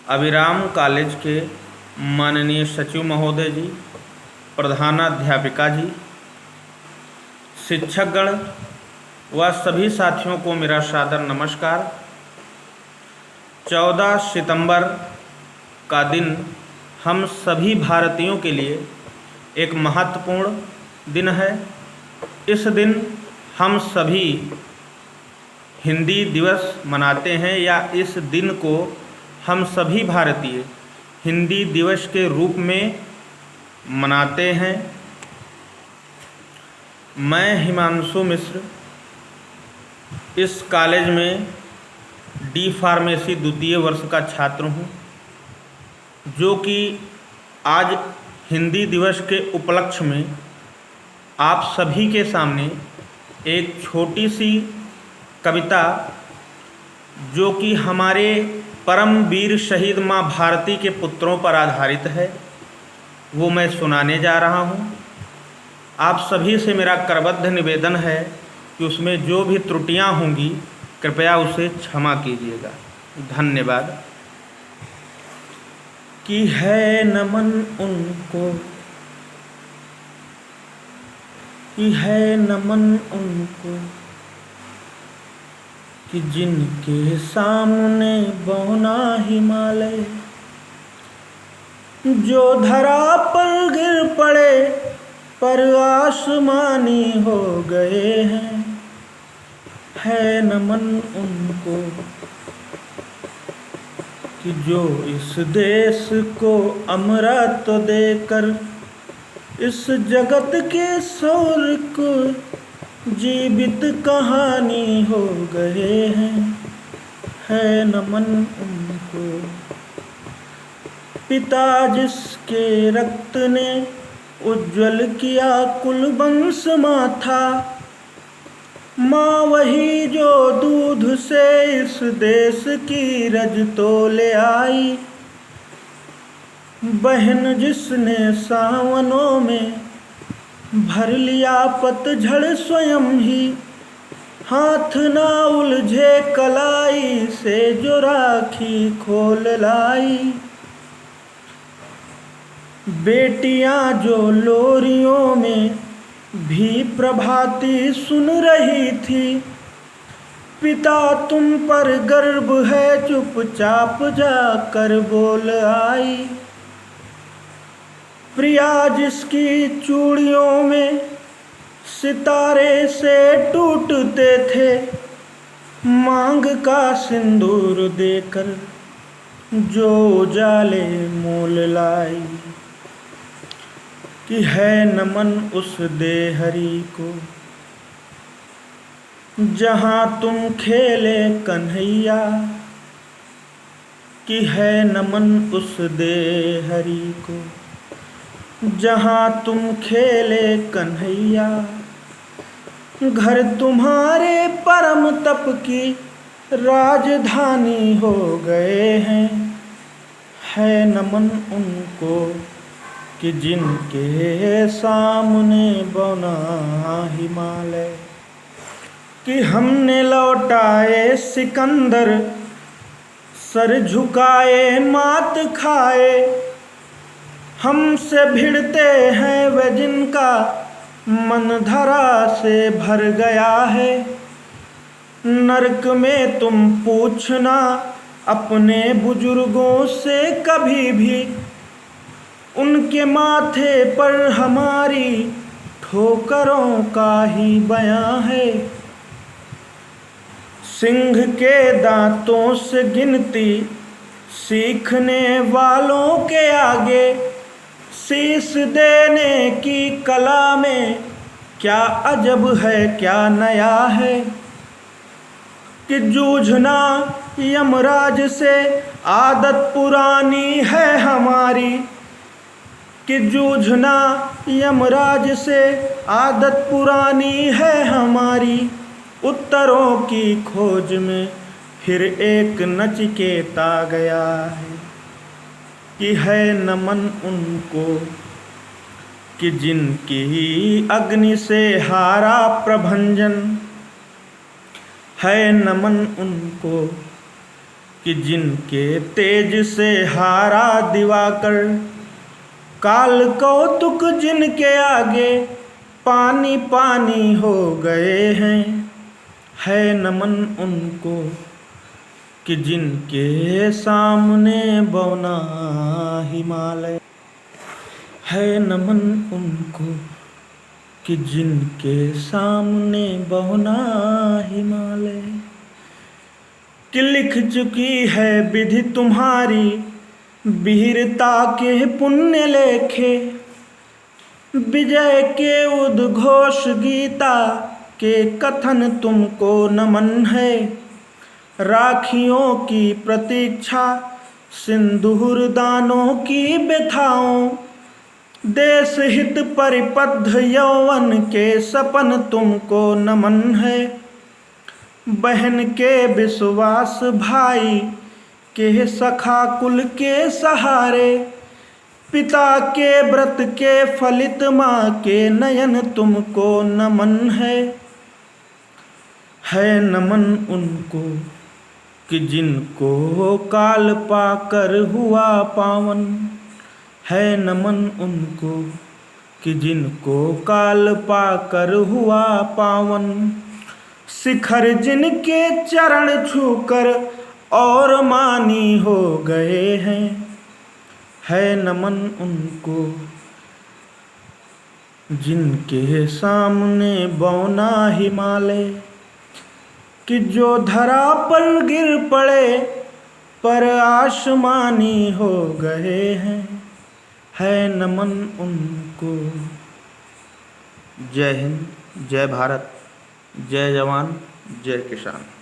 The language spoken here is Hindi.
अभिराम कॉलेज के माननीय सचिव महोदय जी, प्रधानाध्यापिका जी, शिक्षकगण व सभी साथियों को मेरा सादर नमस्कार। 14 सितंबर का दिन हम सभी भारतीयों के लिए एक महत्वपूर्ण दिन है। इस दिन हम सभी हिंदी दिवस मनाते हैं या इस दिन को हम सभी भारतीय हिंदी दिवस के रूप में मनाते हैं। मैं हिमांशु मिश्र इस कॉलेज में डी फार्मेसी द्वितीय वर्ष का छात्र हूँ, जो कि आज हिंदी दिवस के उपलक्ष्य में आप सभी के सामने एक छोटी सी कविता, जो कि हमारे परम वीर शहीद माँ भारती के पुत्रों पर आधारित है, वो मैं सुनाने जा रहा हूँ। आप सभी से मेरा करबद्ध निवेदन है कि उसमें जो भी त्रुटियां होंगी कृपया उसे क्षमा कीजिएगा। धन्यवाद। कि है नमन उनको, कि है नमन उनको, कि जिनके सामने बौना हिमालय, जो धरा पर गिर पड़े पर आसमानी हो गए हैं। है नमन उनको कि जो इस देश को अमृत देकर इस जगत के शौर्य को जीवित कहानी हो गए हैं। है नमन उनको। पिता जिसके रक्त ने उज्ज्वल किया कुल वंश माथा, माँ वही जो दूध से इस देश की रज तो ले आई, बहन जिसने सावनों में भर लिया पतझड़ स्वयं ही, हाथ ना उलझे कलाई से जो राखी खोल लाई। बेटियां जो लोरियों में भी प्रभाती सुन रही थी, पिता तुम पर गर्व है चुपचाप जाकर बोल आई। प्रिया जिसकी चूड़ियों में सितारे से टूटते थे, मांग का सिंदूर देकर जो उजाले मोल लाई। कि है नमन उस देहरी को जहाँ तुम खेले कन्हैया, कि है नमन उस देहरी को जहाँ तुम खेले कन्हैया। घर तुम्हारे परम तप की राजधानी हो गए हैं। है नमन उनको कि जिनके सामने बना हिमालय। कि हमने लौटाए सिकंदर सर झुकाए मात खाए, हमसे भिड़ते हैं वे जिनका मन धरा से भर गया है। नरक में तुम पूछना अपने बुजुर्गों से कभी भी, उनके माथे पर हमारी ठोकरों का ही बयां है। सिंह के दांतों से गिनती सीखने वालों के आगे, शीश देने की कला में क्या अजब है क्या नया है। कि जूझना यमराज से आदत पुरानी है हमारी, कि जूझना यमराज से आदत पुरानी है हमारी। उत्तरों की खोज में फिर एक नचिकेता गया है। कि है नमन उनको कि जिनकी अग्नि से हारा प्रभंजन। है नमन उनको कि जिनके तेज से हारा दिवाकर, काल कौतुक जिनके आगे पानी पानी हो गए हैं। है नमन उनको कि जिनके सामने बौना हिमालय। है नमन उनको कि जिनके सामने बौना हिमालय। कि लिख चुकी है विधि तुम्हारी वीरता के पुण्य लेखे, विजय के उद्घोष गीता के कथन तुमको नमन है। राखियों की प्रतीक्षा सिंदूर दानों की व्यथाओं, देश हित परिपद्ध यौवन के सपन तुमको नमन है। बहन के विश्वास भाई के सखा कुल के सहारे, पिता के व्रत के फलित माँ के नयन तुमको नमन है। नमन उनको कि जिनको काल पाकर हुआ पावन। है नमन उनको कि जिनको काल पाकर हुआ पावन। शिखर जिनके चरण छूकर और मानी हो गए हैं। है नमन उनको जिनके सामने बौना हिमालय। कि जो धरा पर गिर पड़े पर आसमानी हो गए हैं। है नमन उनको। जय हिंद, जय भारत, जय जवान, जय किसान।